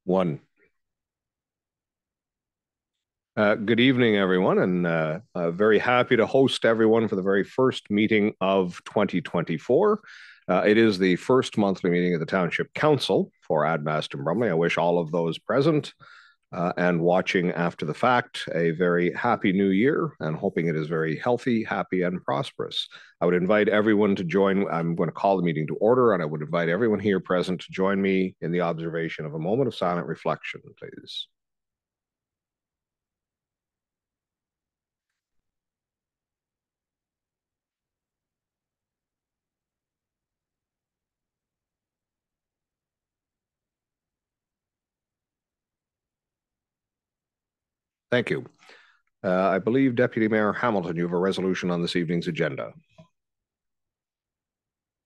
One. Good evening, everyone, and very happy to host everyone for the very first meeting of 2024. It is the first monthly meeting of the Township Council for Admaston, Bromley. I wish all of those present and watching after the fact a very happy new year, and hoping it is very healthy, happy, and prosperous. I would invite everyone to join. I'm going to call the meeting to order, and I would invite everyone here present to join me in the observation of a moment of silent reflection, please. Thank you. I believe, Deputy Mayor Hamilton, you have a resolution on this evening's agenda.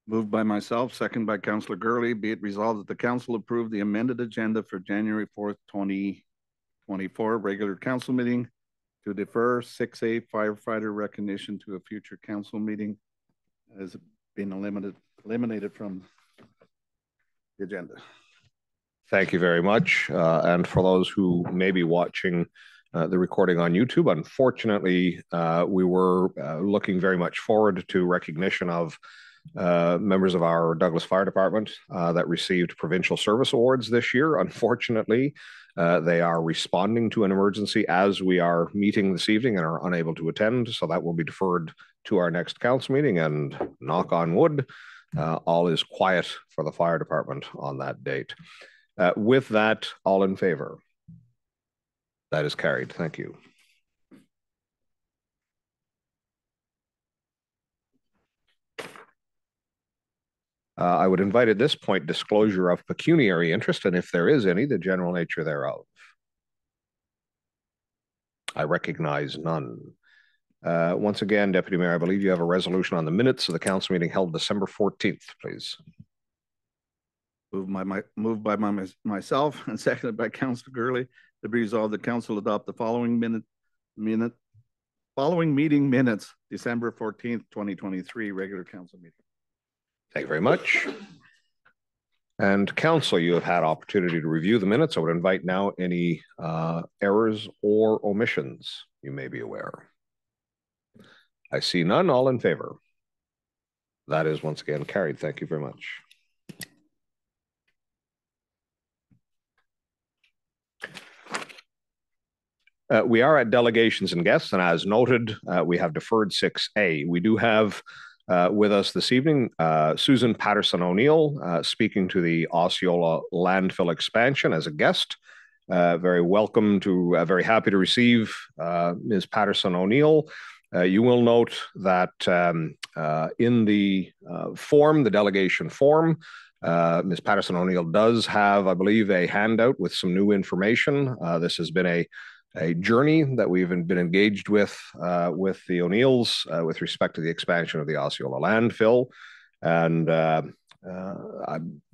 Moved by myself, second by Councillor Gurley. Be it resolved that the council approve the amended agenda for January 4th, 2024 regular council meeting to defer 6A firefighter recognition to a future council meeting has been eliminated from the agenda. Thank you very much. And for those who may be watching the recording on YouTube, unfortunately, we were looking very much forward to recognition of members of our Douglas Fire Department that received provincial service awards this year. Unfortunately, they are responding to an emergency as we are meeting this evening and are unable to attend, so that will be deferred to our next council meeting, and knock on wood, all is quiet for the fire department on that date. With that, all in favor? That is carried. Thank you. I would invite at this point disclosure of pecuniary interest, and if there is any, the general nature thereof. I recognize none. Once again, Deputy Mayor, I believe you have a resolution on the minutes of the council meeting held December 14th, please. Moved by myself and seconded by Councillor Gurley. To be resolved, the council adopt the following meeting minutes, December 14th, 2023, regular council meeting. Thank you very much. And council, you have had opportunity to review the minutes. I would invite now any errors or omissions you may be aware. I see none. All in favor? That is once again carried. Thank you very much. We are at delegations and guests, and as noted, we have deferred 6A. We do have with us this evening Susan Patterson-O'Neill speaking to the Osceola landfill expansion as a guest. Very welcome to, very happy to receive Ms. Patterson-O'Neill. You will note that in the form, the delegation form, Ms. Patterson-O'Neill does have, I believe, a handout with some new information. This has been a journey that we've been engaged with the O'Neills with respect to the expansion of the Osceola landfill. And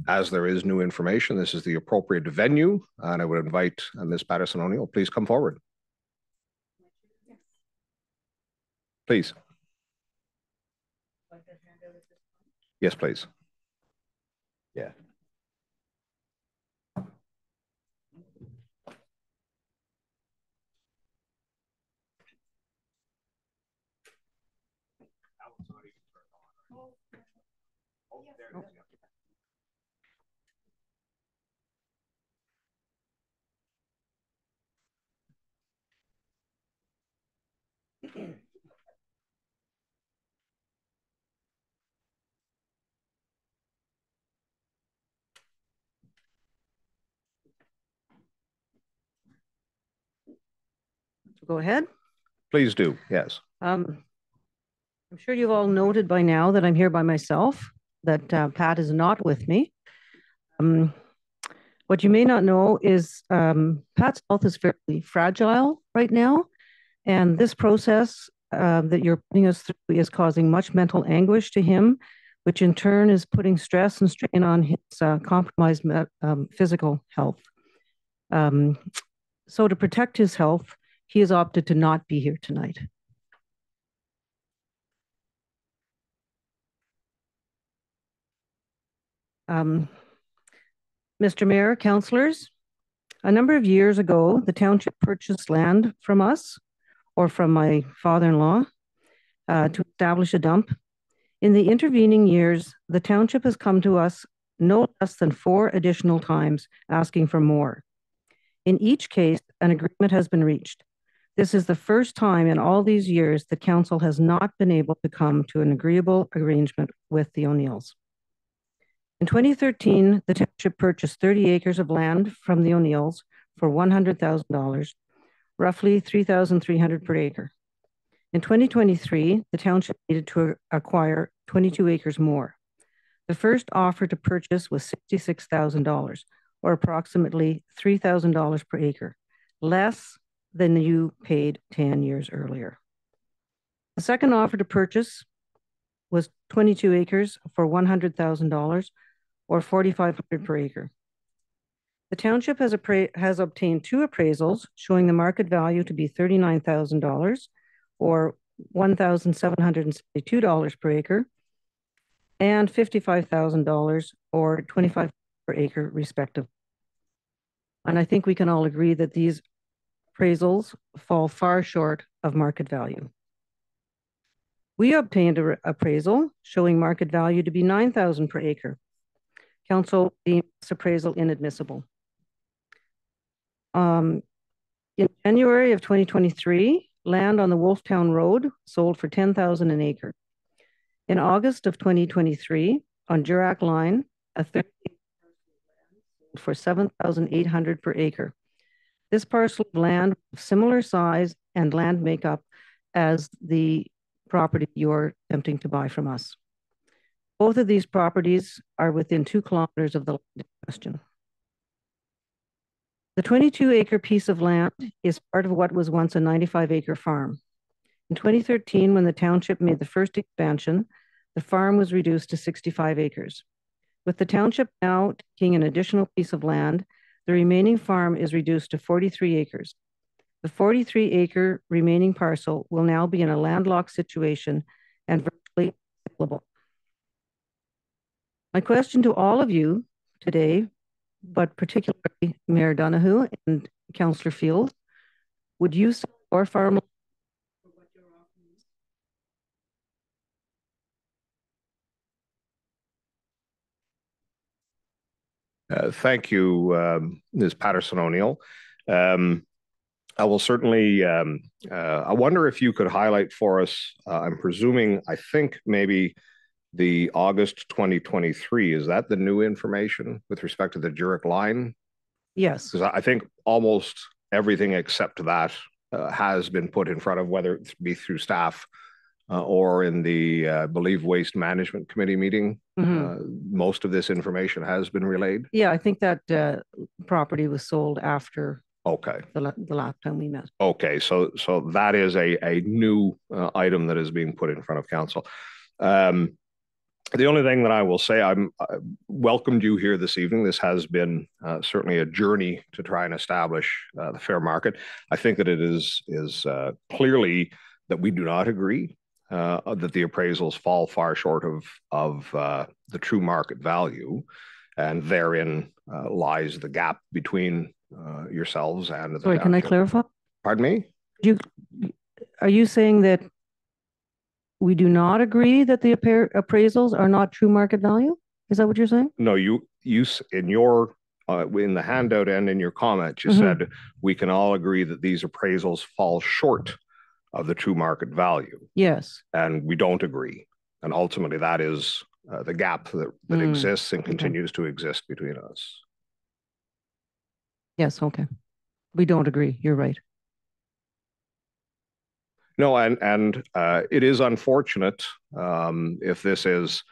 as there is new information, this is the appropriate venue, and I would invite Ms. Patterson-O'Neill, please come forward. Please. Yes, please. Yeah. Go ahead. Please do, yes. I'm sure you've all noted by now that I'm here by myself, that Pat is not with me. What you may not know is Pat's health is fairly fragile right now, and this process that you're putting us through is causing much mental anguish to him, which in turn is putting stress and strain on his compromised physical health. So to protect his health, he has opted to not be here tonight. Mr. Mayor, councillors, A number of years ago, the township purchased land from us, or from my father-in-law, to establish a dump. In the intervening years, the township has come to us no less than 4 additional times asking for more. In each case, an agreement has been reached. This is the first time in all these years that council has not been able to come to an agreeable arrangement with the O'Neills. In 2013, the township purchased 30 acres of land from the O'Neills for $100,000, roughly $3,300 per acre. In 2023, the township needed to acquire 22 acres more. The first offer to purchase was $66,000, or approximately $3,000 per acre, less than you paid 10 years earlier. The second offer to purchase was 22 acres for $100,000, or $4,500 per acre. The township has obtained 2 appraisals showing the market value to be $39,000, or $1,772 per acre, and $55,000 or $25 per acre, respectively. And I think we can all agree that these appraisals fall far short of market value. We obtained an appraisal showing market value to be $9,000 per acre. Council deemed this appraisal inadmissible. In January of 2023, land on the Wolftown Road sold for $10,000 an acre. In August of 2023, on Durack Line, a 30 sold for $7,800 per acre. This parcel of land of similar size and land makeup as the property you're attempting to buy from us. Both of these properties are within 2 kilometers of the land in question. The 22-acre piece of land is part of what was once a 95-acre farm. In 2013, when the township made the first expansion, the farm was reduced to 65 acres. With the township now taking an additional piece of land, the remaining farm is reduced to 43 acres. The 43-acre remaining parcel will now be in a landlocked situation and virtually saleable. My question to all of you today, but particularly Mayor Donoghue and Councillor Field, would you sell your farm? Thank you, Ms. Patterson O'Neill. I will certainly, I wonder if you could highlight for us, I'm presuming, I think maybe the August 2023, is that the new information with respect to the Durack line? Yes. Because I think almost everything except that has been put in front of, whether it be through staff or in the, I believe, Waste Management Committee meeting. Most of this information has been relayed. Yeah, I think that property was sold after okay the last time we met. Okay, so that is a new item that is being put in front of council. The only thing that I will say, I welcomed you here this evening. This has been certainly a journey to try and establish the fair market. I think that it is clearly that we do not agree that the appraisals fall far short of the true market value, and therein lies the gap between yourselves and the Sorry, township. can I clarify? Pardon me? Are you saying that we do not agree that the appraisals are not true market value? Is that what you're saying? No, you in your in the handout and in your comment, you said we can all agree that these appraisals fall short of the true market value. Yes. And we don't agree. And ultimately, that is the gap that exists and continues to exist between us. Yes, okay. We don't agree. You're right. No, and it is unfortunate if this is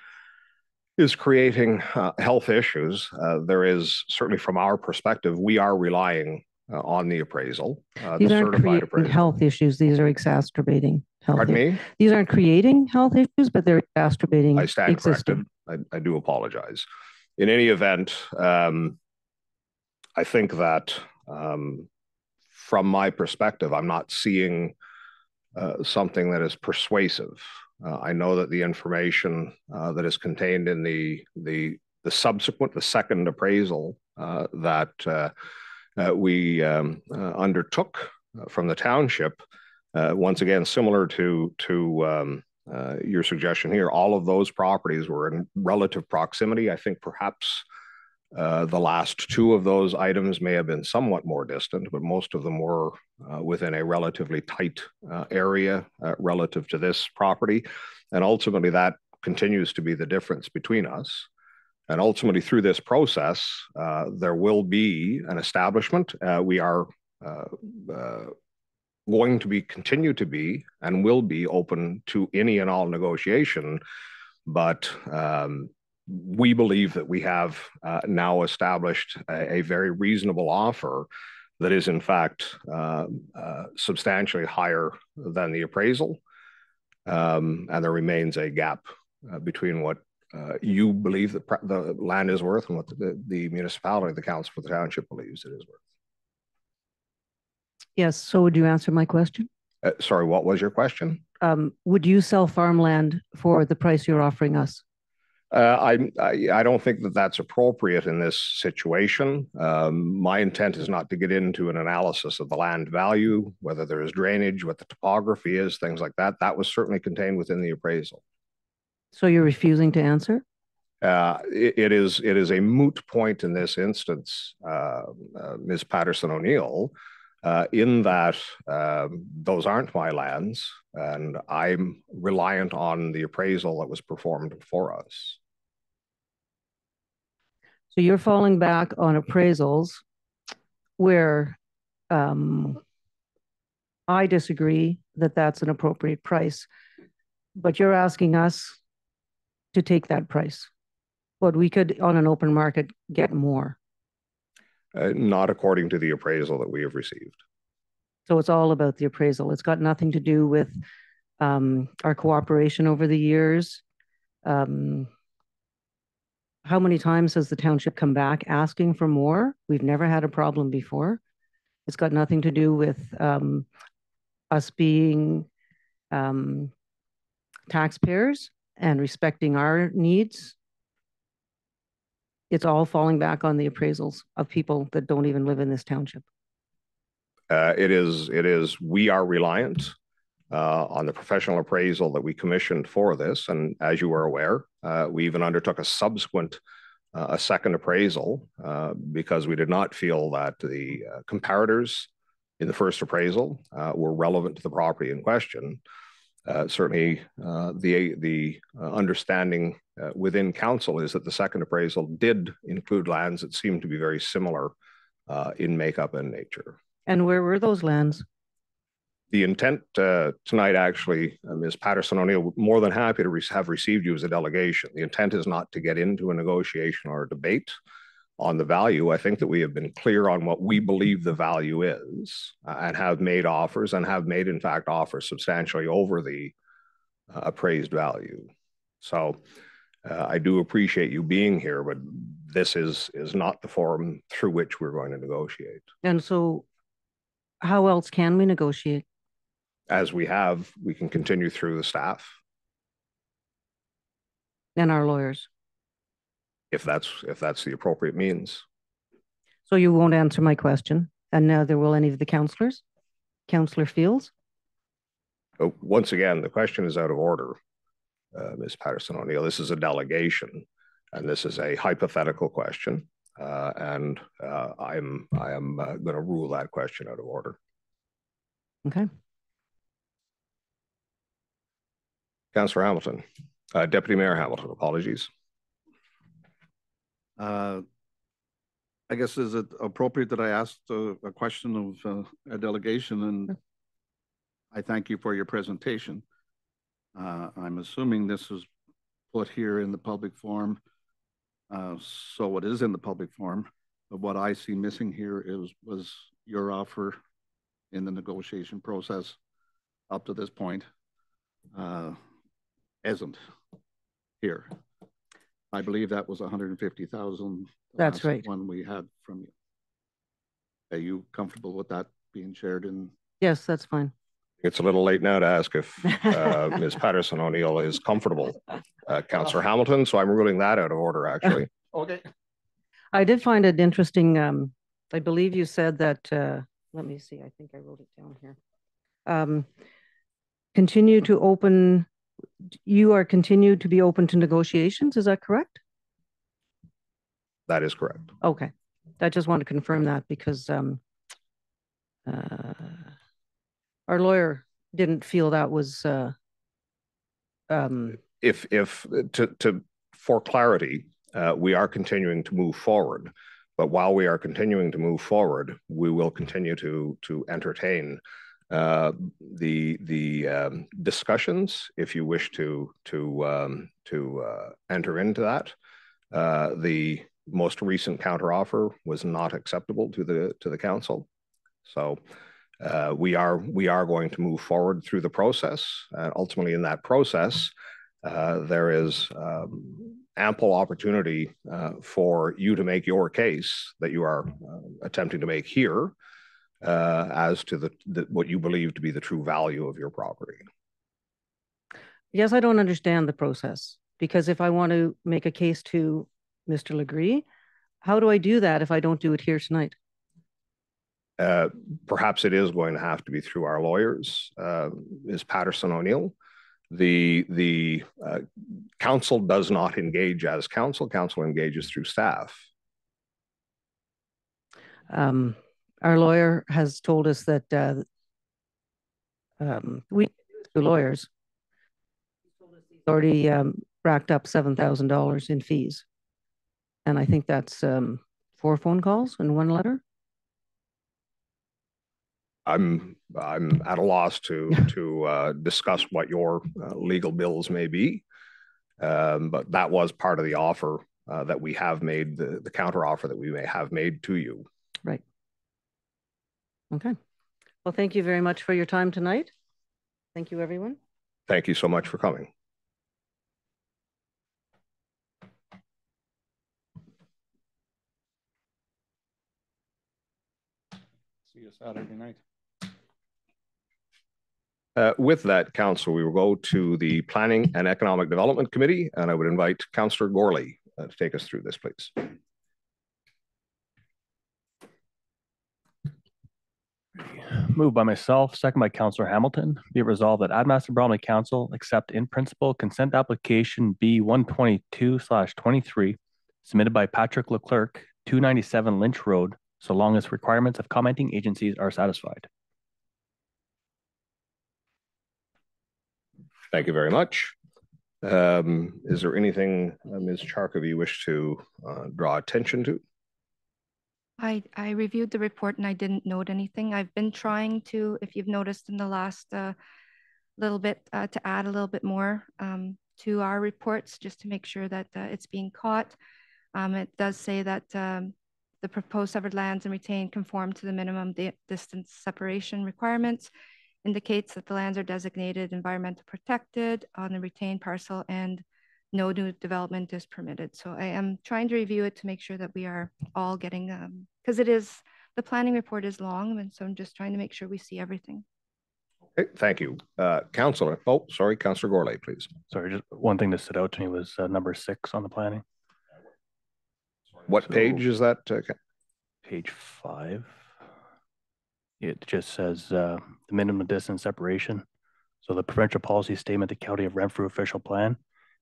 creating health issues. There is certainly, from our perspective, we are relying on the appraisal. These aren't creating health issues. These are exacerbating health issues. Pardon me? These aren't creating health issues, but they're exacerbating. I stand corrected. I do apologize. In any event, I think that from my perspective, I'm not seeing something that is persuasive. I know that the information that is contained in the second appraisal that we undertook from the township, once again, similar to your suggestion here, all of those properties were in relative proximity. I think perhaps the last two of those items may have been somewhat more distant, but most of them were within a relatively tight area relative to this property. And ultimately, that continues to be the difference between us. And ultimately, through this process, there will be an establishment. We are going to continue to be and will be open to any and all negotiation, but we believe that we have now established a very reasonable offer that is in fact substantially higher than the appraisal, and there remains a gap between what you believe that the land is worth and what the municipality, the council for the township believes it is worth. Yes. So would you answer my question? Sorry, what was your question? Would you sell farmland for the price you're offering us? I don't think that that's appropriate in this situation. My intent is not to get into an analysis of the land value, whether there is drainage, what the topography is, things like that. That was certainly contained within the appraisal. So you're refusing to answer? It is a moot point in this instance, Ms. Patterson-O'Neill, in that those aren't my lands, and I'm reliant on the appraisal that was performed for us. So you're falling back on appraisals where I disagree that that's an appropriate price, but you're asking us to take that price. But we could, on an open market, get more. Not according to the appraisal that we have received. So it's all about the appraisal. It's got nothing to do with our cooperation over the years. How many times has the township come back asking for more? We've never had a problem before. It's got nothing to do with us being taxpayers and respecting our needs. It's all falling back on the appraisals of people that don't even live in this township. We are reliant on the professional appraisal that we commissioned for this. And as you are aware, we even undertook a second appraisal because we did not feel that the comparators in the first appraisal were relevant to the property in question. Certainly, the understanding within council is that the second appraisal did include lands that seemed to be very similar in makeup and nature. And where were those lands? The intent tonight, actually, Ms. Patterson-O'Neill, more than happy to have received you as a delegation. The intent is not to get into a negotiation or a debate on the value. I think that we have been clear on what we believe the value is and have made offers and have made, in fact, offers substantially over the appraised value. So I do appreciate you being here, but this is not the forum through which we're going to negotiate. And so how else can we negotiate? As we have, we can continue through the staff. And our lawyers. If that's the appropriate means. So you won't answer my question, and neither will any of the councillors? Councillor Fields? Once again, the question is out of order, Ms. Patterson-O'Neill. This is a delegation, and this is a hypothetical question, and I am going to rule that question out of order. Okay. Councillor Hamilton, Deputy Mayor Hamilton, apologies. I guess, is it appropriate that I asked a question of a delegation? And I thank you for your presentation. I'm assuming this is put here in the public forum. So it is in the public forum. But what I see missing here was your offer in the negotiation process up to this point isn't here. I believe that was 150,000. That's right. One we had from you. Are you comfortable with that being shared in? Yes, that's fine. It's a little late now to ask if Ms. Patterson-O'Neill is comfortable, Councillor Hamilton. So I'm ruling that out of order, actually. Okay. I did find it interesting I believe you said that, let me see, I think I wrote it down here. Continue to open, you are continued to be open to negotiations, is that correct? That is correct. Okay. I just want to confirm that because our lawyer didn't feel that was for clarity, we are continuing to move forward. But while we are continuing to move forward, we will continue to entertain the discussions if you wish to enter into that. The most recent counteroffer was not acceptable to the council, so we are going to move forward through the process. Ultimately, in that process, there is ample opportunity for you to make your case that you are attempting to make here as to what you believe to be the true value of your property. Yes, I don't understand the process, because if I want to make a case to Mr. Legree, how do I do that if I don't do it here tonight? Perhaps it is going to have to be through our lawyers, Ms. Patterson O'Neill. The council does not engage as council. Council engages through staff. Our lawyer has told us that we, the lawyers, already racked up $7,000 in fees. And I think that's 4 phone calls and 1 letter. I'm at a loss to discuss what your legal bills may be, but that was part of the offer that we have made, the counter offer that we may have made to you. Right. Okay. Well, thank you very much for your time tonight. Thank you, everyone. Thank you so much for coming. See you Saturday night. With that, Council, we will go to the Planning and Economic Development Committee, and I would invite Councillor Gorley to take us through this, please. Moved by myself, second by Councillor Hamilton. Be it resolved that Admaston Bromley Council accept in principle consent application B122/23 submitted by Patrick Leclerc, 297 Lynch Road, so long as requirements of commenting agencies are satisfied. Thank you very much. Is there anything, Ms. Charkov, you wish to draw attention to? I reviewed the report and I didn't note anything. I've been trying to, if you've noticed in the last little bit, to add a little bit more to our reports just to make sure that it's being caught. It does say that the proposed severed lands and retained conform to the minimum distance separation requirements, indicates that the lands are designated environmental protected on the retained parcel and no new development is permitted. So I am trying to review it to make sure that we are all getting, because the planning report is long, and so I'm just trying to make sure we see everything. Okay, thank you. Councillor Gorley, please. Sorry, just one thing that stood out to me was number 6 on the planning. What page is that? Page 5. It just says the minimum distance separation. So the provincial policy statement, the County of Renfrew official plan,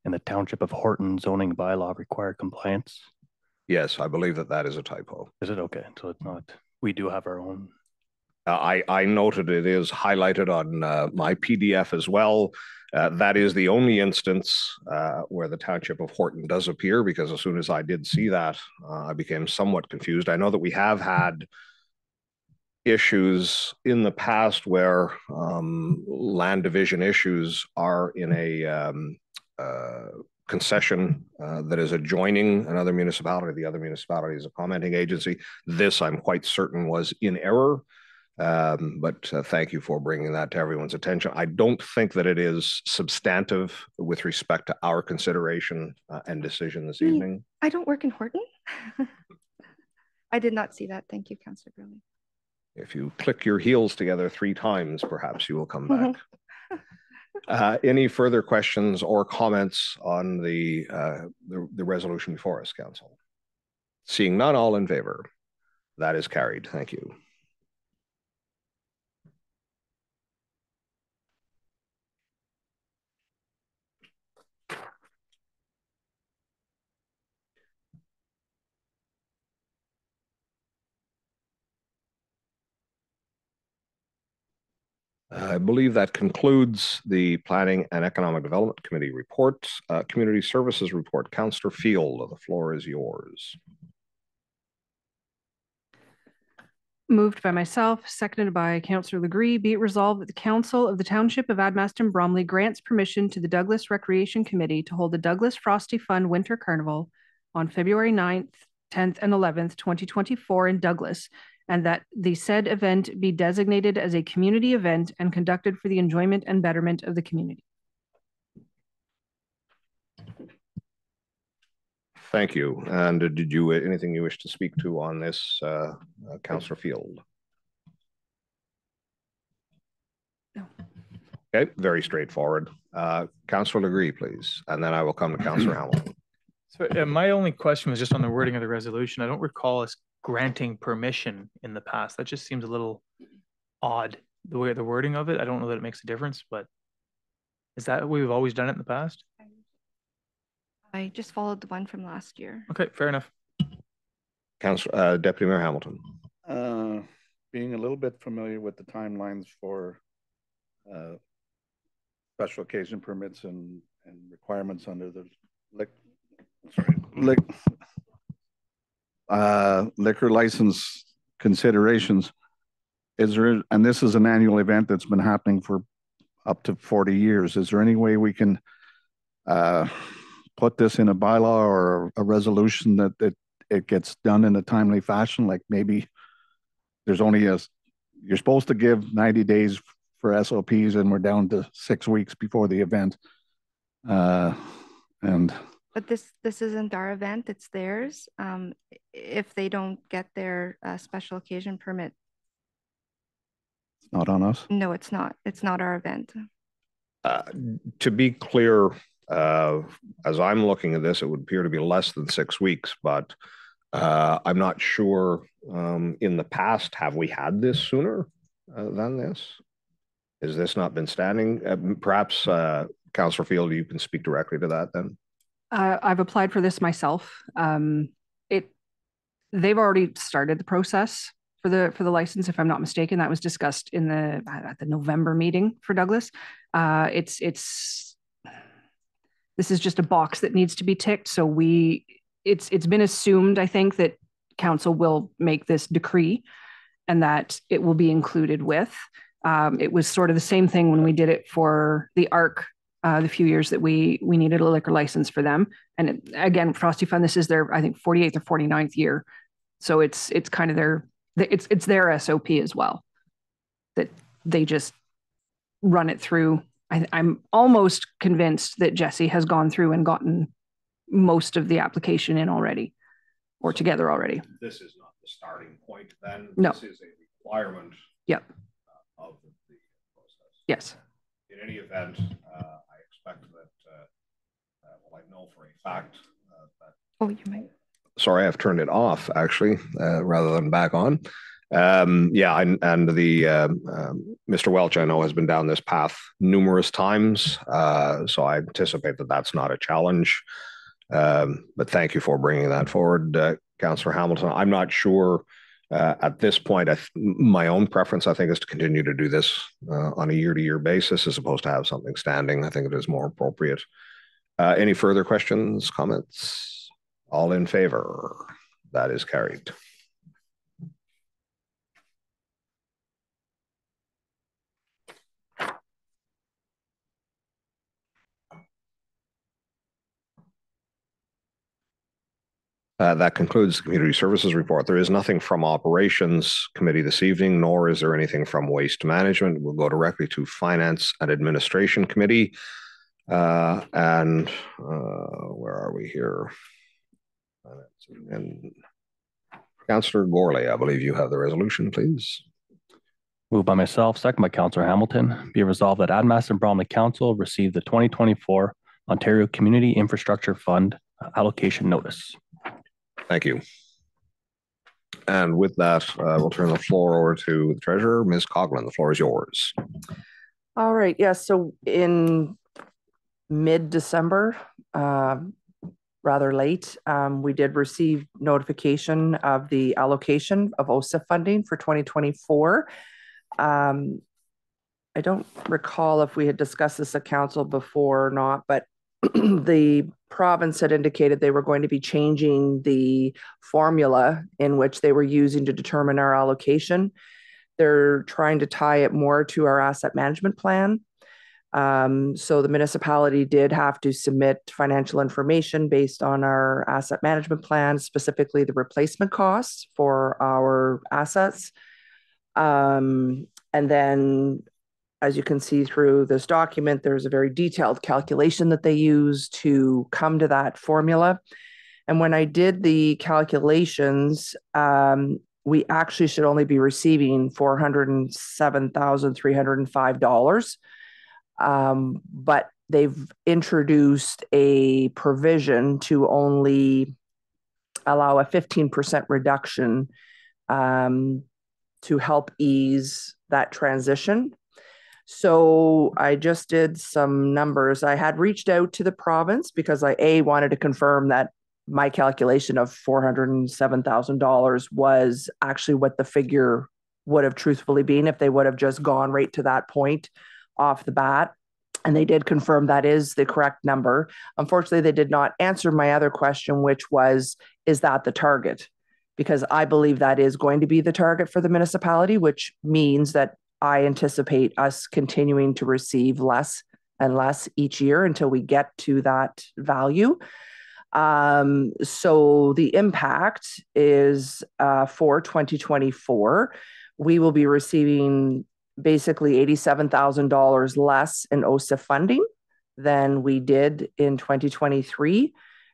and the Township of Horton zoning bylaw require compliance. Yes, I believe that is a typo. Is it? Okay, so it's not. We do have our own. I noted it is highlighted on my PDF as well. That is the only instance where the Township of Horton does appear, because as soon as I did see that, I became somewhat confused. I know that we have had issues in the past where land division issues are in a concession that is adjoining another municipality. The other municipality is a commenting agency. This, I'm quite certain, was in error. But thank you for bringing that to everyone's attention. I don't think that it is substantive with respect to our consideration and decision this evening. I don't work in Horton. I did not see that. Thank you, Councillor Burley. If you click your heels together 3 times, perhaps you will come back. Any further questions or comments on the resolution before us, Council? Seeing none, all in favor? That is carried. Thank you. I believe that concludes the Planning and Economic Development Committee report. Community Services report. Councillor Field, the floor is yours. Moved by myself, seconded by Councillor Legree, be it resolved that the Council of the Township of Admaston Bromley grants permission to the Douglas Recreation Committee to hold the Douglas Frosty Fun Winter Carnival on February 9th, 10th, and 11th, 2024 in Douglas, and that the said event be designated as a community event and conducted for the enjoyment and betterment of the community. Thank you. And did you anything you wish to speak to on this, Councillor Field? No. Okay, very straightforward. Councillor Legree, please, and then I will come to Councillor Hamilton. So my only question was just on the wording of the resolution. I don't recall us granting permission in the past. That just seems a little odd, the way the wording of it. I don't know that it makes a difference, but is that the way we've always done it in the past? I just followed the one from last year. Okay, fair enough. Councillor Deputy Mayor Hamilton. Being a little bit familiar with the timelines for special occasion permits and requirements under the liquor license considerations, is there, and this is an annual event that's been happening for up to 40 years, is there any way we can put this in a bylaw or a resolution that it gets done in a timely fashion? Like maybe there's only you're supposed to give 90 days for SOPs and we're down to 6 weeks before the event. But this isn't our event, it's theirs. If they don't get their special occasion permit. It's not on us? No, it's not. It's not our event. To be clear, as I'm looking at this, it would appear to be less than 6 weeks, but I'm not sure in the past, have we had this sooner than this? Has this not been standing? Perhaps Councillor Field, you can speak directly to that then. I've applied for this myself. They've already started the process for the license, if I'm not mistaken. That was discussed in at the November meeting for Douglas. This is just a box that needs to be ticked. So it's been assumed, I think, that council will make this decree and that it will be included with. It was sort of the same thing when we did it for the ARC, the few years that we needed a liquor license for them. And again, Frosty Fun, this is their, I think, 48th or 49th year. So it's kind of it's their SOP as well, that they just run it through. I'm almost convinced that Jesse has gone through and gotten most of the application in already or together already. This is not the starting point then. No. This is a requirement. Yep. Of the process. Yes. In any event, I expect that, well, I know for a fact that. Oh, you might. Sorry, I've turned it off actually, rather than back on. Yeah, and the Mr. Welch, I know, has been down this path numerous times, so I anticipate that that's not a challenge. But thank you for bringing that forward, Councillor Hamilton. I'm not sure at this point. My own preference, I think, is to continue to do this on a year-to-year basis as opposed to have something standing. I think it is more appropriate. Any further questions, comments? All in favor? That is carried. That concludes the Community Services report. There is nothing from Operations Committee this evening, nor is there anything from Waste Management. We'll go directly to Finance and Administration Committee. Where are we here? And Councillor Gorley, I believe you have the resolution, please. Moved by myself, second by Councillor Hamilton. Be resolved that Admaston Bromley Council received the 2024 Ontario Community Infrastructure Fund allocation notice. Thank you. And with that, we'll turn the floor over to the treasurer, Ms. Coughlin. The floor is yours. All right. Yeah. So in mid-December, rather late, we did receive notification of the allocation of OSIF funding for 2024. I don't recall if we had discussed this at council before or not, but the province had indicated they were going to be changing the formula in which they were using to determine our allocation. They're trying to tie it more to our asset management plan. So the municipality did have to submit financial information based on our asset management plan, specifically the replacement costs for our assets. And then, as you can see through this document, there's a very detailed calculation that they use to come to that formula. And when I did the calculations, we actually should only be receiving $407,305. But they've introduced a provision to only allow a 15% reduction to help ease that transition. So I just did some numbers. I had reached out to the province because I wanted to confirm that my calculation of $407,000 was actually what the figure would have truthfully been if they would have just gone right to that point off the bat. And they did confirm that is the correct number. Unfortunately, they did not answer my other question, which was, is that the target? Because I believe that is going to be the target for the municipality, which means that I anticipate us continuing to receive less and less each year until we get to that value. So the impact is for 2024, we will be receiving basically $87,000 less in OSIF funding than we did in 2023.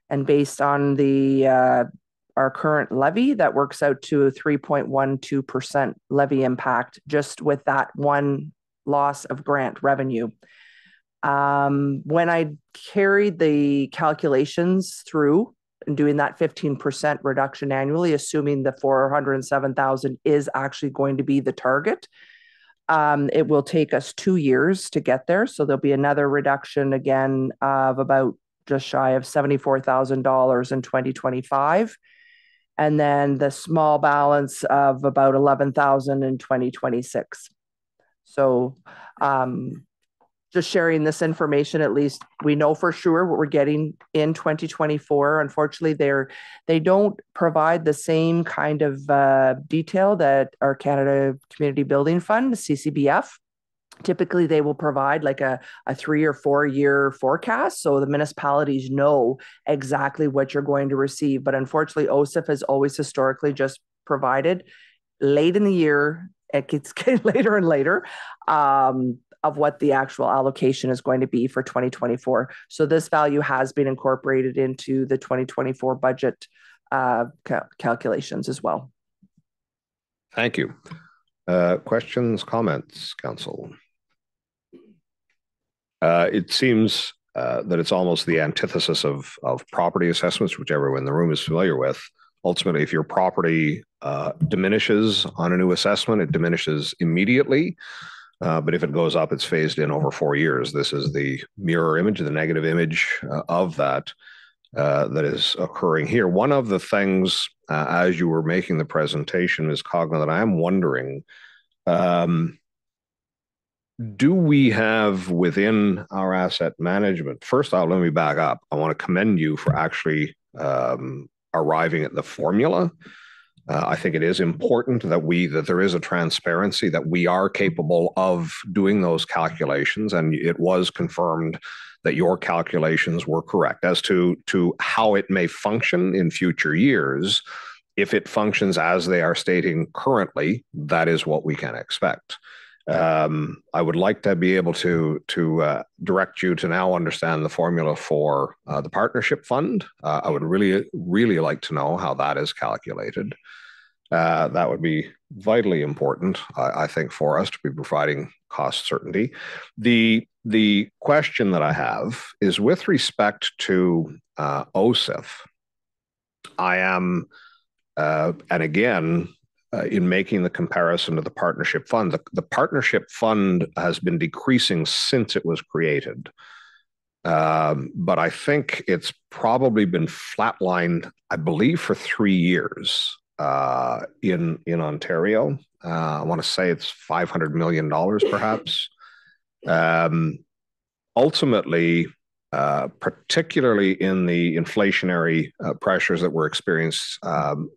And based on the our current levy, that works out to a 3.12% levy impact just with that one loss of grant revenue. When I carried the calculations through and doing that 15% reduction annually, assuming the 407,000 is actually going to be the target, it will take us 2 years to get there. So there'll be another reduction again of about just shy of $74,000 in 2025. And then the small balance of about 11,000 in 2026. So just sharing this information, at least we know for sure what we're getting in 2024. Unfortunately, they don't provide the same kind of detail that our Canada Community Building Fund, CCBF. Typically, they will provide like a 3 or 4 year forecast. So the municipalities know exactly what you're going to receive. But unfortunately, OSIF has always historically just provided late in the year. It gets later and later of what the actual allocation is going to be for 2024. So this value has been incorporated into the 2024 budget calculations as well. Thank you. Questions, comments, council? It seems that it's almost the antithesis of property assessments, which everyone in the room is familiar with. Ultimately, if your property diminishes on a new assessment, it diminishes immediately. But if it goes up, it's phased in over 4 years. This is the mirror image, the negative image of that that is occurring here. One of the things, as you were making the presentation, Ms. Cogna, that I am wondering, do we have within our asset management, first off, let me back up. I want to commend you for actually arriving at the formula. I think it is important that there is a transparency, that we are capable of doing those calculations, and it was confirmed that your calculations were correct. As to how it may function in future years, if it functions as they are stating currently, that is what we can expect. I would like to be able to direct you to now understand the formula for the partnership fund. I would really, really like to know how that is calculated. That would be vitally important, I think, for us to be providing cost certainty. The question that I have is with respect to OSIF. I am And again, in making the comparison to the partnership fund, the partnership fund has been decreasing since it was created. But I think it's probably been flatlined, I believe, for 3 years in Ontario. I want to say it's $500 million, perhaps. Ultimately, particularly in the inflationary pressures that were experienced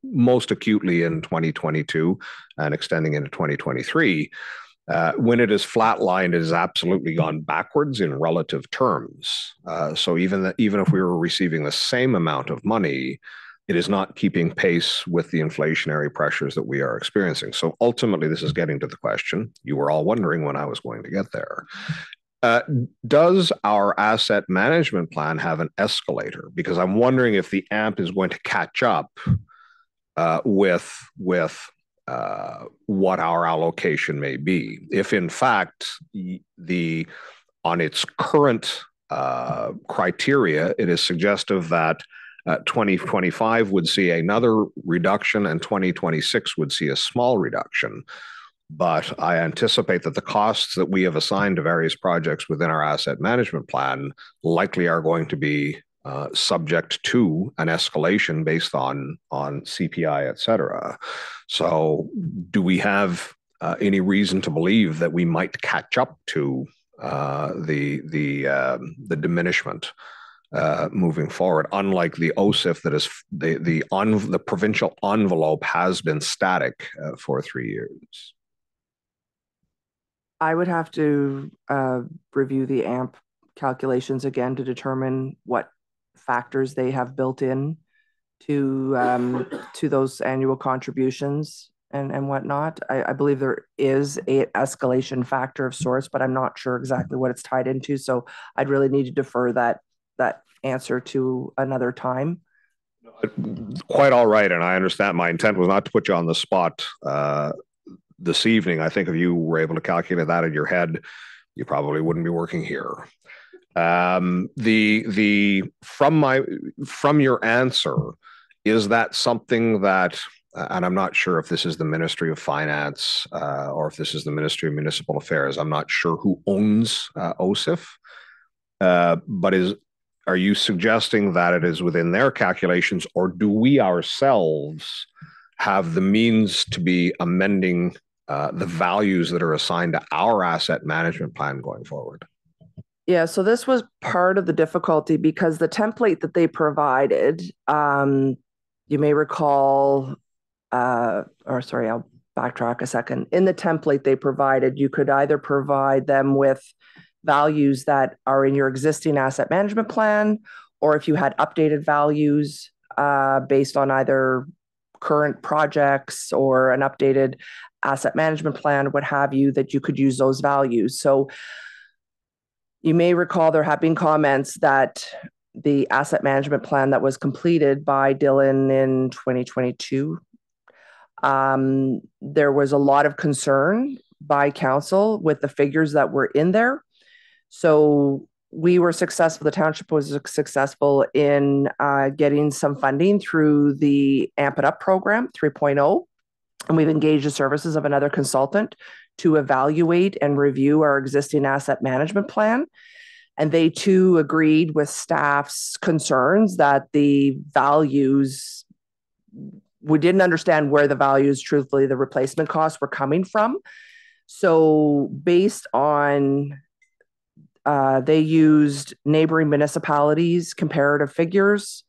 most acutely in 2022 and extending into 2023, when it is flatlined, it has absolutely gone backwards in relative terms. So even if we were receiving the same amount of money, it is not keeping pace with the inflationary pressures that we are experiencing. So ultimately, this is getting to the question you were all wondering when I was going to get there. Does our asset management plan have an escalator? Because I'm wondering if the AMP is going to catch up with what our allocation may be. If in fact on its current criteria, it is suggestive that 2025 would see another reduction and 2026 would see a small reduction. But I anticipate that the costs that we have assigned to various projects within our asset management plan likely are going to be subject to an escalation based on CPI, et cetera. So do we have any reason to believe that we might catch up to the diminishment moving forward, unlike the OSIF that is the provincial envelope has been static for 3 years? I would have to review the AMP calculations again to determine what factors they have built in to those annual contributions and whatnot. I believe there is a escalation factor of sorts, but I'm not sure exactly what it's tied into. So I'd really need to defer that answer to another time. Quite all right, and I understand. My intent was not to put you on the spot this evening. I think if you were able to calculate that in your head, you probably wouldn't be working here. From your answer, is that something that, and I'm not sure if this is the Ministry of Finance or if this is the Ministry of Municipal Affairs. I'm not sure who owns OSIF, but are you suggesting that it is within their calculations, or do we ourselves have the means to be amending the values that are assigned to our asset management plan going forward? Yeah, so this was part of the difficulty because the template that they provided, you may recall, I'll backtrack a second. In the template they provided, you could either provide them with values that are in your existing asset management plan, or if you had updated values based on either current projects or an updated asset management plan, what have you, that you could use those values. So you may recall there have been comments that the asset management plan that was completed by Dylan in 2022, there was a lot of concern by council with the figures that were in there. So we were successful, the township was successful in getting some funding through the Amp It Up program 3.0. And we've engaged the services of another consultant to evaluate and review our existing asset management plan. And they too agreed with staff's concerns that the values, we didn't understand where the values, truthfully, the replacement costs were coming from. So based on, they used neighboring municipalities' comparative figures,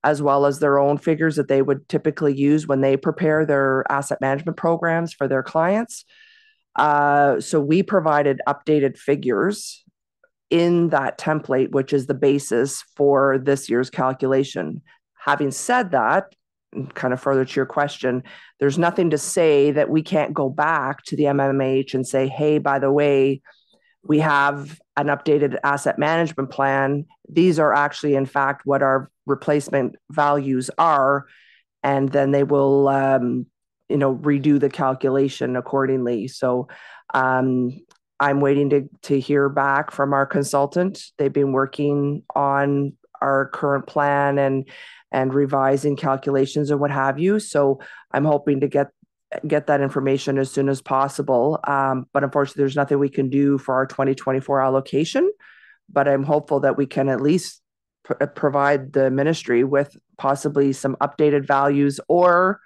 as well as their own figures that they would typically use when they prepare their asset management programs for their clients. So we provided updated figures in that template, which is the basis for this year's calculation. Having said that, kind of further to your question, there's nothing to say that we can't go back to the MMH and say, hey, by the way, we have an updated asset management plan. These are actually, in fact, what our replacement values are. And then they will, redo the calculation accordingly. So I'm waiting to hear back from our consultant. They've been working on our current plan and revising calculations and what have you. So I'm hoping to get that information as soon as possible. But unfortunately, there's nothing we can do for our 2024 allocation. But I'm hopeful that we can at least provide the ministry with possibly some updated values, or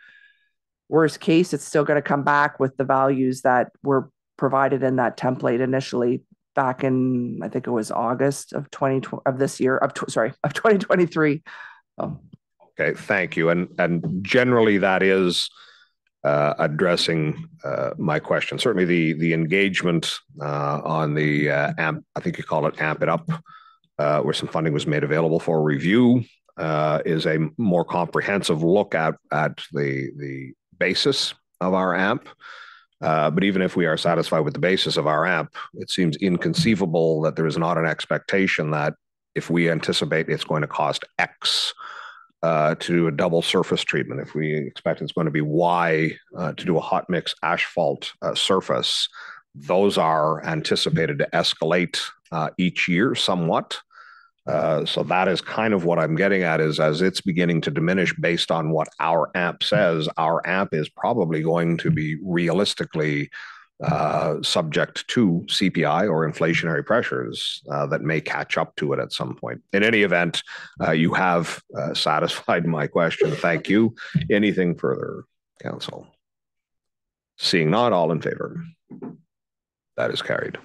worst case, it's still going to come back with the values that were provided in that template initially back in, I think it was August of 2023. Okay, thank you. And generally that is addressing my question. Certainly the engagement on the AMP, I think you call it AMP It Up, where some funding was made available for review, is a more comprehensive look at the basis of our AMP. But even if we are satisfied with the basis of our AMP, it seems inconceivable that there is not an expectation that if we anticipate it's going to cost X to do a double surface treatment, if we expect it's going to be Y to do a hot mix asphalt surface, those are anticipated to escalate each year somewhat. So that is kind of what I'm getting at, is as it's beginning to diminish based on what our AMP says, our AMP is probably going to be realistically subject to CPI or inflationary pressures that may catch up to it at some point. In any event, you have satisfied my question. Thank you. Anything further, Council? Seeing none, all in favor? That is carried.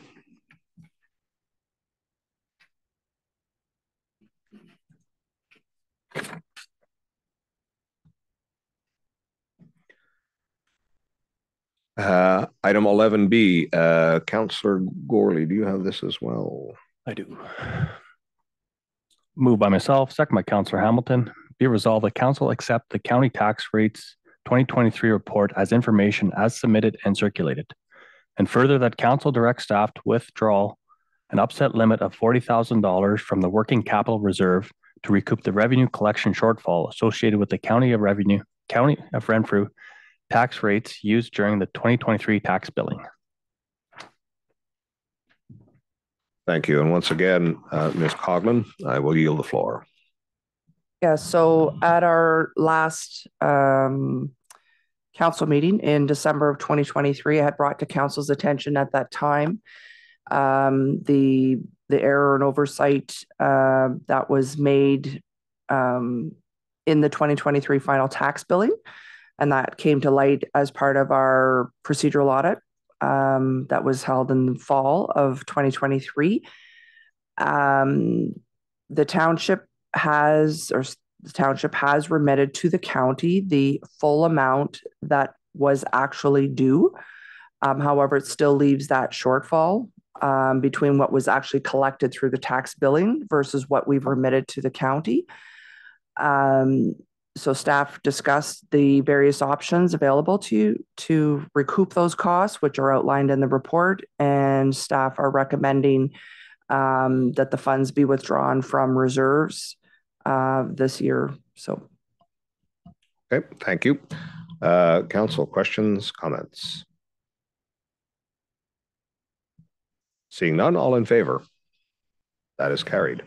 Item 11B, Councillor Gorley, do you have this as well? I do. Moved by myself, second by Councillor Hamilton. Be resolved that Council accept the county tax rates 2023 report as information as submitted and circulated. And further, that Council directs staff to withdraw an upset limit of $40,000 from the working capital reserve to recoup the revenue collection shortfall associated with the County of Renfrew tax rates used during the 2023 tax billing. Thank you. And once again, Ms. Coughlin, I will yield the floor. Yeah, so at our last council meeting in December of 2023, I had brought to council's attention at that time the error and oversight that was made in the 2023 final tax billing. And that came to light as part of our procedural audit that was held in the fall of 2023. The township has remitted to the county the full amount that was actually due. However, it still leaves that shortfall between what was actually collected through the tax billing versus what we've remitted to the county. So staff discussed the various options available to recoup those costs, which are outlined in the report, and staff are recommending that the funds be withdrawn from reserves this year. So, okay, thank you. Council, questions, comments? Seeing none, all in favor? That is carried.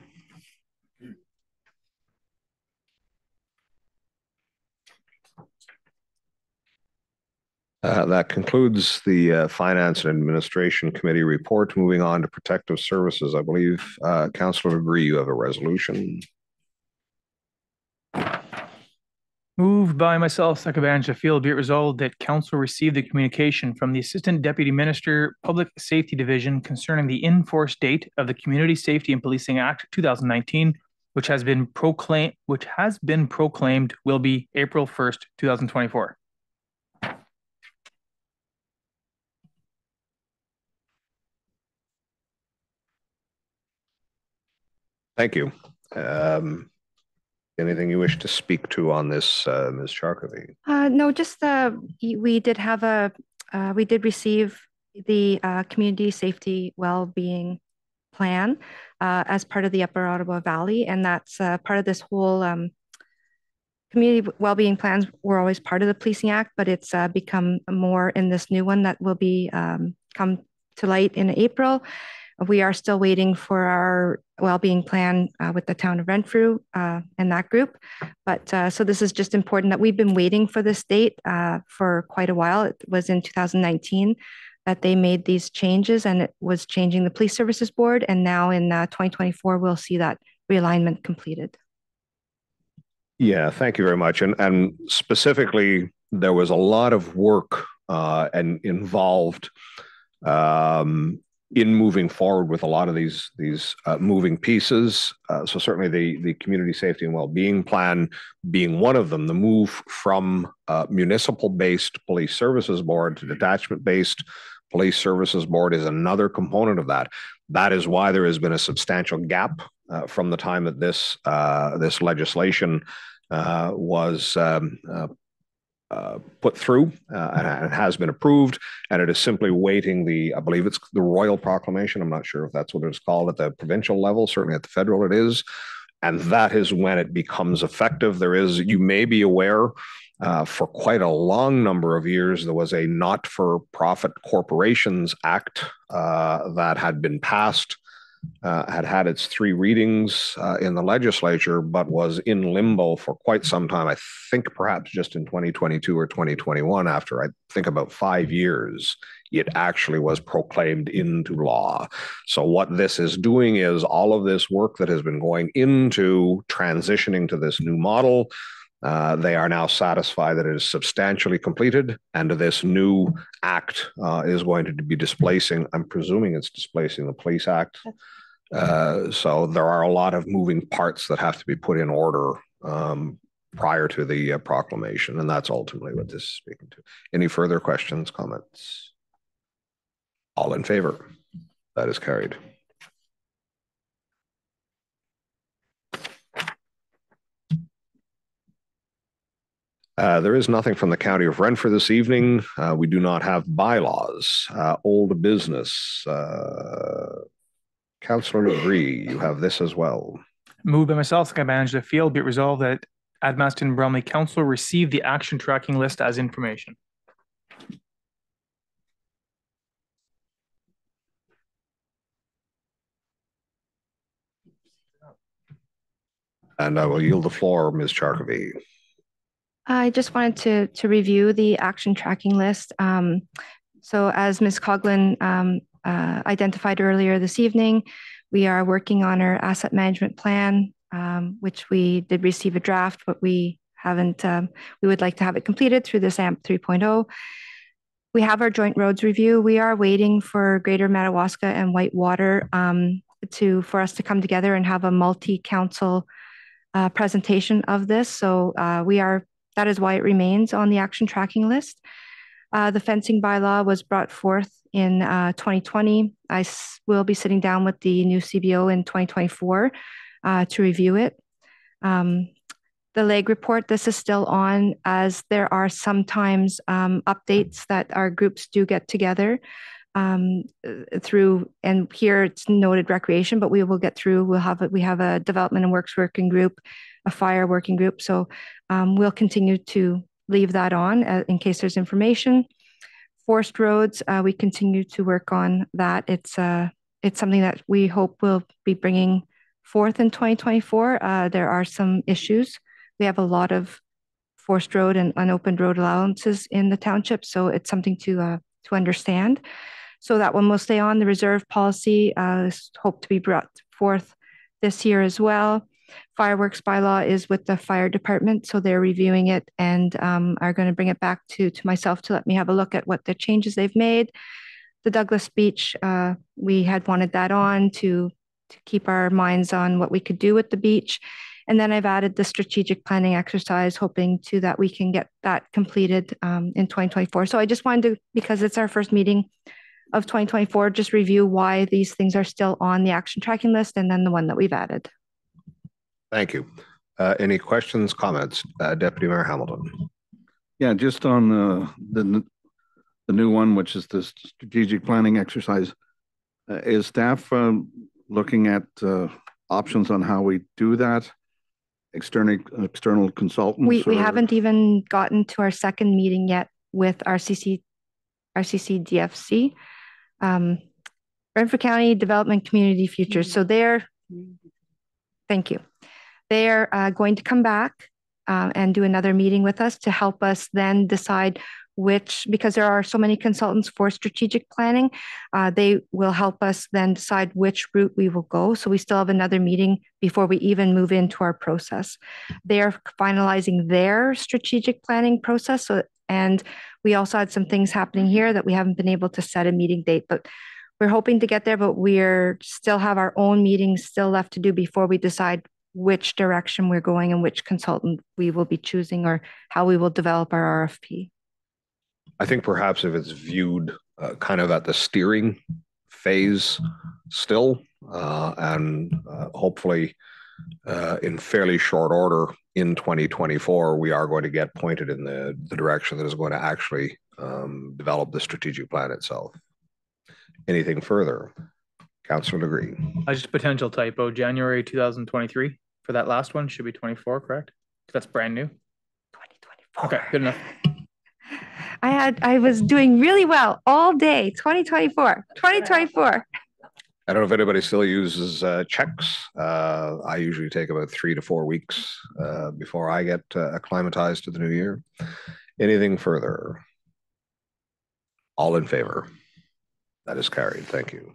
That concludes the Finance and Administration Committee report. Moving on to Protective Services, I believe, Councillor Agree, you have a resolution. Moved by myself, second by Angela Field, be it resolved that Council received the communication from the Assistant Deputy Minister, Public Safety Division concerning the in-force date of the Community Safety and Policing Act 2019, which has been proclaimed will be April 1st, 2024. Thank you. Anything you wish to speak to on this, Ms. Charkavy? No, just we did receive the community safety well-being plan as part of the Upper Ottawa Valley, and that's part of this whole community well-being plans were always part of the Policing Act, but it's become more in this new one that will be come to light in April. We are still waiting for our well-being plan with the town of Renfrew and that group. But so this is just important that we've been waiting for this date for quite a while. It was in 2019 that they made these changes, and it was changing the Police Services Board. And now in 2024, we'll see that realignment completed. Yeah, thank you very much. And specifically, there was a lot of work and involved in moving forward with a lot of these moving pieces. So certainly the community safety and well-being plan being one of them, the move from municipal-based police services board to detachment-based police services board is another component of that. That is why there has been a substantial gap from the time that this legislation was put through and it has been approved, and it is simply waiting I believe it's the Royal Proclamation. I'm not sure if that's what it's called at the provincial level. Certainly at the federal it is. And that is when it becomes effective. You may be aware, for quite a long number of years, there was a Not-for-Profit Corporations Act that had been passed, had its 3 readings in the legislature, but was in limbo for quite some time. I think perhaps just in 2022 or 2021, after I think about 5 years, it actually was proclaimed into law. So what this is doing is all of this work that has been going into transitioning to this new model, they are now satisfied that it is substantially completed, and this new act is going to be displacing, I'm presuming it's displacing the Police Act. So there are a lot of moving parts that have to be put in order prior to the proclamation, and that's ultimately what this is speaking to. Any further questions, comments? All in favor? That is carried. There is nothing from the County of Renfrew this evening. We do not have bylaws. Old business. Councillor Legree, you have this as well. Moved by myself, second by Angela Field, be it resolved that Admaston Bromley Council receive the action tracking list as information. And I will yield the floor, Ms. Charkavy. I just wanted to review the action tracking list. So as Ms. Coughlin identified earlier this evening, we are working on our asset management plan, which we did receive a draft, but we haven't, we would like to have it completed through this AMP 3.0. We have our joint roads review. We are waiting for Greater Madawaska and Whitewater for us to come together and have a multi-council presentation of this. So that is why it remains on the action tracking list. The fencing bylaw was brought forth in 2020. I will be sitting down with the new CBO in 2024 to review it. The leg report, this is still on, as there are sometimes updates that our groups do get together through, and here it's noted recreation, but we will get through. We have a development and works working group, a fire working group. So we'll continue to leave that on in case there's information. Forest roads, we continue to work on that. It's something that we hope will be bringing forth in 2024. There are some issues. We have a lot of forest road and unopened road allowances in the township, so it's something to understand. So that one will stay on. The reserve policy is hoped to be brought forth this year as well. Fireworks bylaw is with the fire department, so they're reviewing it and are going to bring it back to myself to let me have a look at what the changes they've made. The Douglas Beach, we had wanted that on to keep our minds on what we could do with the beach. And then I've added the strategic planning exercise, hoping that we can get that completed in 2024. So I just wanted to, because it's our first meeting of 2024, just review why these things are still on the action tracking list and then the one that we've added. Thank you. Any questions, comments? Deputy Mayor Hamilton. Yeah, just on the new one, which is the strategic planning exercise. Is staff looking at options on how we do that? External consultants? We haven't even gotten to our second meeting yet with RCCDFC. Renfrew County Development Community Futures. So thank you. They're going to come back and do another meeting with us to help us then decide because there are so many consultants for strategic planning, they will help us then decide which route we will go. So we still have another meeting before we even move into our process. They are finalizing their strategic planning process. And we also had some things happening here that we haven't been able to set a meeting date, but we're hoping to get there, but we're still have our own meetings still left to do before we decide which direction we're going and which consultant we will be choosing or how we will develop our RFP. I think perhaps if it's viewed kind of at the steering phase still, and hopefully in fairly short order in 2024, we are going to get pointed in the direction that is going to actually develop the strategic plan itself. Anything further? Councillor Legree. Just a potential typo. January 2023 for that last one should be 24, correct? That's brand new. 2024. Okay, good enough. I was doing really well all day. 2024. I don't know if anybody still uses checks. I usually take about 3 to 4 weeks before I get acclimatized to the new year. Anything further? All in favor? That is carried. Thank you.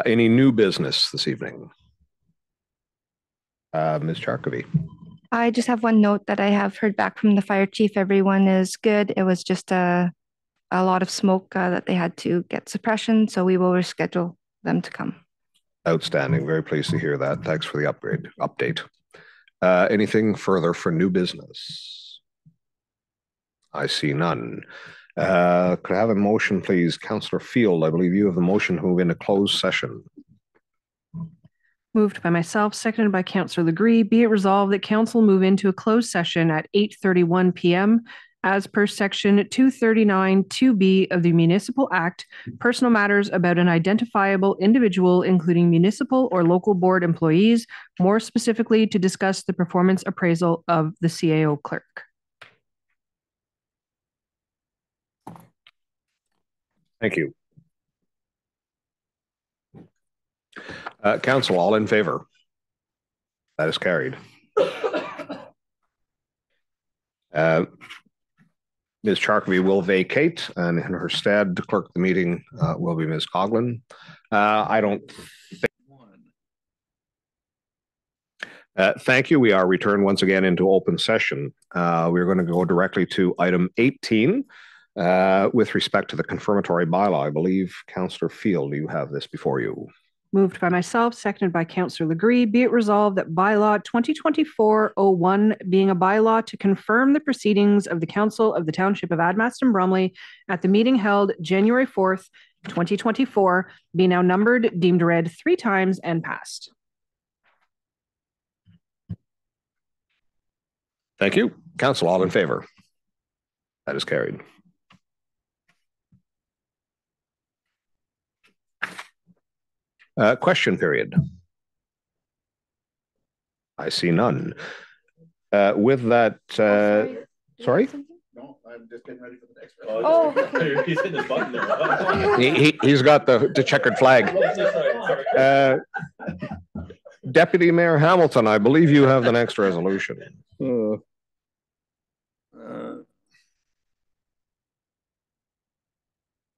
Any new business this evening? Ms. Charkovy. I just have one note that I have heard back from the fire chief. Everyone is good. It was just a lot of smoke that they had to get suppression, so we will reschedule them to come. Outstanding. Very pleased to hear that. Thanks for the update. Anything further for new business? I see none. Could I have a motion, please? Councillor Field, I believe you have the motion to move into closed session. Moved by myself, seconded by Councillor Legree. Be it resolved that council move into a closed session at 8:31 p.m. as per section 239 2B of the Municipal Act, personal matters about an identifiable individual, including municipal or local board employees, more specifically to discuss the performance appraisal of the CAO clerk. Thank you. Council, all in favor? That is carried. Ms. Charkovy will vacate, and in her stead, to clerk the meeting will be Ms. Coughlin. I don't think. Thank you. We are returned once again into open session. We're going to go directly to item 18 with respect to the confirmatory bylaw. I believe, Councillor Field, you have this before you. Moved by myself, seconded by Councillor Legree. Be it resolved that bylaw 2024-01, being a bylaw to confirm the proceedings of the Council of the Township of Admaston, Bromley at the meeting held January 4th, 2024, be now numbered, deemed read 3 times, and passed. Thank you. Council, all in favor? That is carried. Question period. I see none. With that, sorry? No, I'm just getting ready for the next one. Oh, okay. He's hitting the button there. He's got the checkered flag. Deputy Mayor Hamilton, I believe you have the next resolution.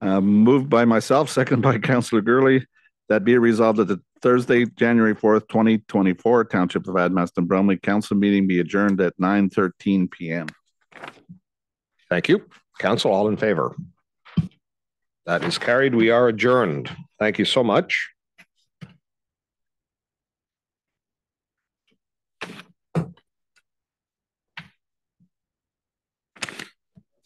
Moved by myself, seconded by Councillor Gurley, that be resolved that the Thursday, January 4th, 2024, Township of Admaston Bromley Council meeting be adjourned at 9:13 p.m. Thank you. Council, all in favor? That is carried. We are adjourned. Thank you so much.